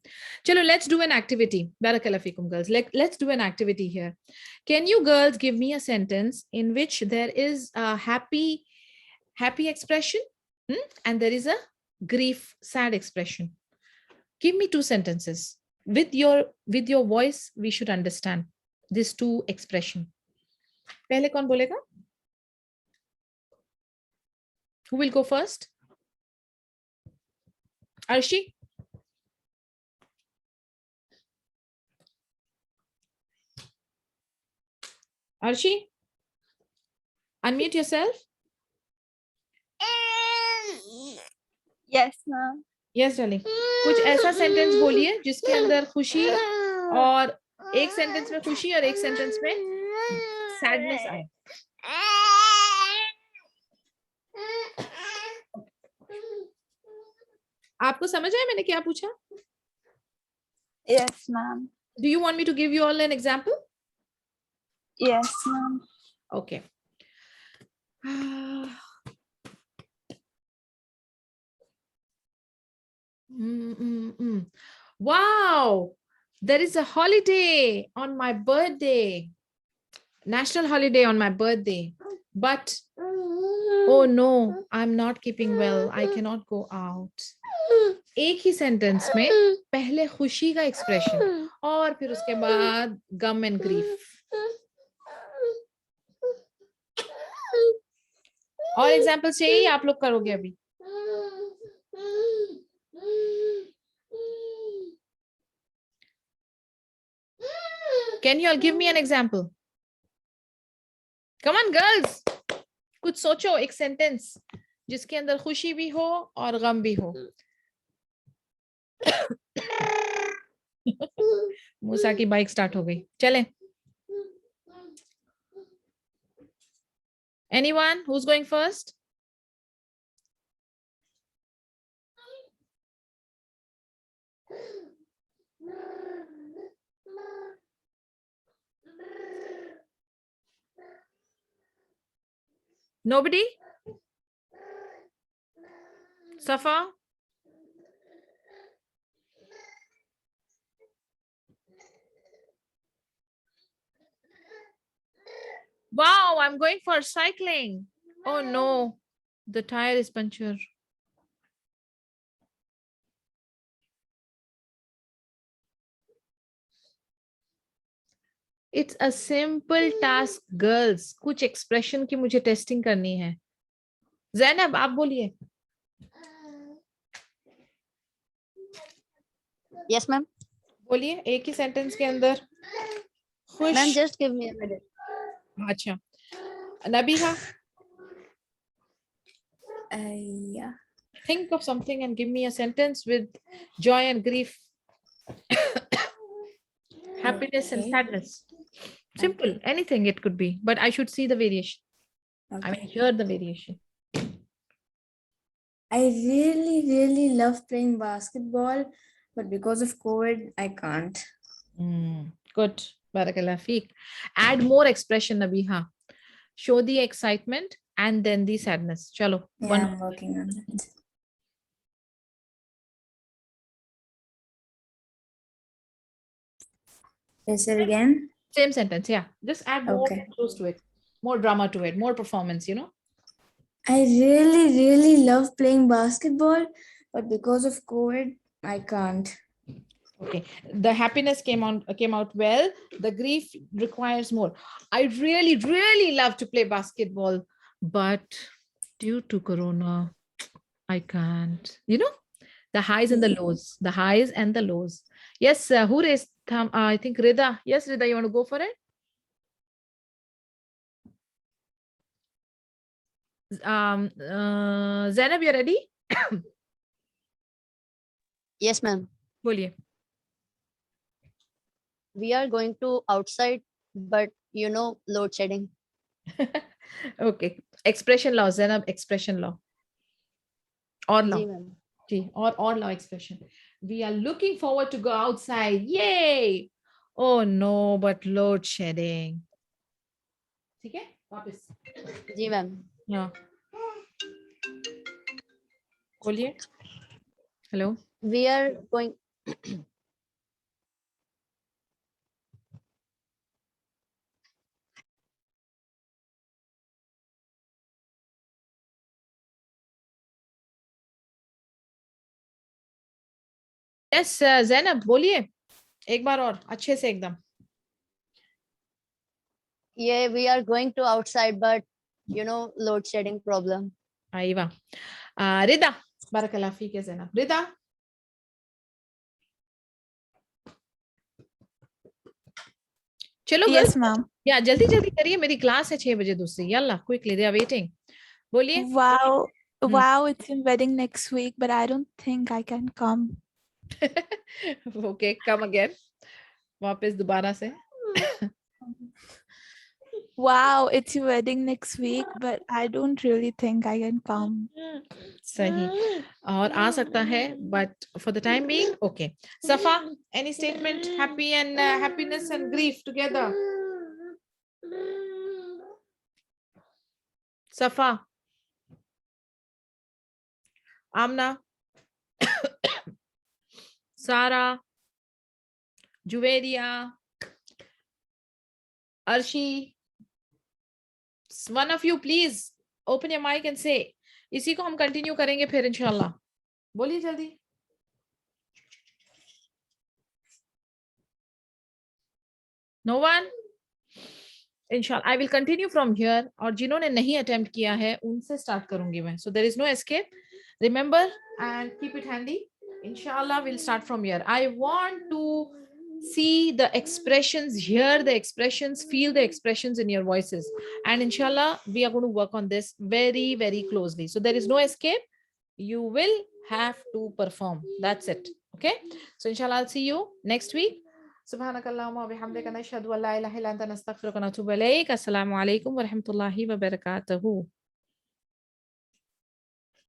[SPEAKER 1] Chalo, let's do an activity. Barakallah feekum, girls. Let's do an activity here. Can you girls give me a sentence in which there is a happy expression and there is a grief, sad expression? Give me 2 sentences. With your voice, we should understand these 2 expression. Pehle kaun bolega? Who will go first? Arshi? Arshi? Unmute yourself.
[SPEAKER 2] Yes, ma'am.
[SPEAKER 1] Yes, darling. कुछ ऐसा sentence बोलिए जिसके अंदर खुशी और एक sentence में खुशी और एक सेंटेंस में सैडनेस आए. आपको समझ आया मैंने क्या पूछा?
[SPEAKER 2] Yes, ma'am.
[SPEAKER 1] Do you want me to give you all an example?
[SPEAKER 2] Yes, ma'am.
[SPEAKER 1] Okay. Wow, there is a holiday on my birthday, national holiday on my birthday, but oh no, I'm not keeping well, I cannot go out. एक ही sentence में पहले खुशी का expression और फिर उसके बाद गम and grief. और एग्जांपल्स चाहिए आप लोग करोगे अभी? Can you all give me an example? Come on, girls. कुछ सोचो, एक सेंटेंस जिसके अंदर खुशी भी हो और गम भी हो. मूसा की बाइक स्टार्ट हो गई. चलें. Anyone who's going first? Nobody? Safa? Wow, I'm going for cycling. Oh no, the tire is punctured. It's a simple task, girls. कुछ expression की मुझे testing करनी है. ज़ैनब, आप बोलिए.
[SPEAKER 8] Yes, ma'am.
[SPEAKER 1] बोलिए एक ही sentence के अंदर. खुश.
[SPEAKER 8] Ma'am, just give me a minute.
[SPEAKER 1] अच्छा. Nabiha.
[SPEAKER 7] Yeah.
[SPEAKER 1] Think of something and give me a sentence with joy and grief, happiness and
[SPEAKER 7] Okay.
[SPEAKER 1] sadness. Simple, anything it could be, but I should see the variation. I mean, hear the variation.
[SPEAKER 7] I really love playing basketball, but because of COVID, I can't.
[SPEAKER 1] Good. Barakallah feek. Add more expression, Nabiha. Show the excitement and then the sadness. Chalo.
[SPEAKER 7] Yeah,
[SPEAKER 1] One.
[SPEAKER 7] I'm working on that. Yes, sir, again.
[SPEAKER 1] Same sentence, yeah. Just add more
[SPEAKER 7] Okay.
[SPEAKER 1] close to it. More drama to it, more performance, you know.
[SPEAKER 7] I really love playing basketball, but because of COVID, I can't.
[SPEAKER 1] Okay, the happiness came out well. The grief requires more. I really love to play basketball, but due to Corona, I can't. You know, the highs and the lows, the highs and the lows. Yes, who raised thumb? I think Rida. Yes, Rida, you want to go for it? Zainab, you ready?
[SPEAKER 8] Yes, ma'am.
[SPEAKER 1] बोलिए.
[SPEAKER 8] We are going to outside, but load shedding.
[SPEAKER 1] Okay. Expression law, Zainab, expression law. Or law.
[SPEAKER 8] Ji ma'am.
[SPEAKER 1] Ji, or law expression. We are looking forward to go outside. Yay! Oh no, but load shedding. ठीक है? वापस.
[SPEAKER 8] जी ma'am.
[SPEAKER 1] हाँ. बोलिए. Hello.
[SPEAKER 8] We are going.
[SPEAKER 1] Yes, Zainab, बोलिए. एक बार और अच्छे से एकदम.
[SPEAKER 8] Yeah, we are going to outside, but load shedding problem.
[SPEAKER 1] Aiva. Rida. Barakallah feek, Zainab. Rida. चलो
[SPEAKER 6] Yes, ma'am.
[SPEAKER 1] या जल्दी करिए, मेरी क्लास है 6 बजे दूसरी. Yalla, quickly, they are waiting. बोलिए.
[SPEAKER 6] Wow, it's a wedding next week, but I don't think I can come.
[SPEAKER 1] Okay, come again. वापस दोबारा से.
[SPEAKER 6] Wow, it's your wedding next week, but I don't really think I can come.
[SPEAKER 1] सही. और आ सकता है, but for the time being, okay. Safa, any statement? Happy and happiness and grief together. Safa. Amna. Sara. Juveria. Arshi. One of you, please open your mic and say. इसी को हम continue करेंगे फिर इंशाल्लाह. बोलिए जल्दी. No one? इंशाल्लाह I will continue from here. और जिन्होंने नहीं अटेम्प्ट किया है उनसे स्टार्ट करूंगी मैं. So there is no escape. Remember and keep it handy. Inshallah we'll start from here. I want to see the expressions, hear the expressions, feel the expressions in your voices. And inshallah, we are going to work on this very, very closely. So there is no escape. You will have to perform. That's it. Okay. So inshallah, I'll see you next week. Subhanakallahumma wa bihamdika nashhadu an la ilaha illa anta nastaghfiruka wa natubu ilayk. Assalamu alaikum wa rahmatullahi wa barakatuhu.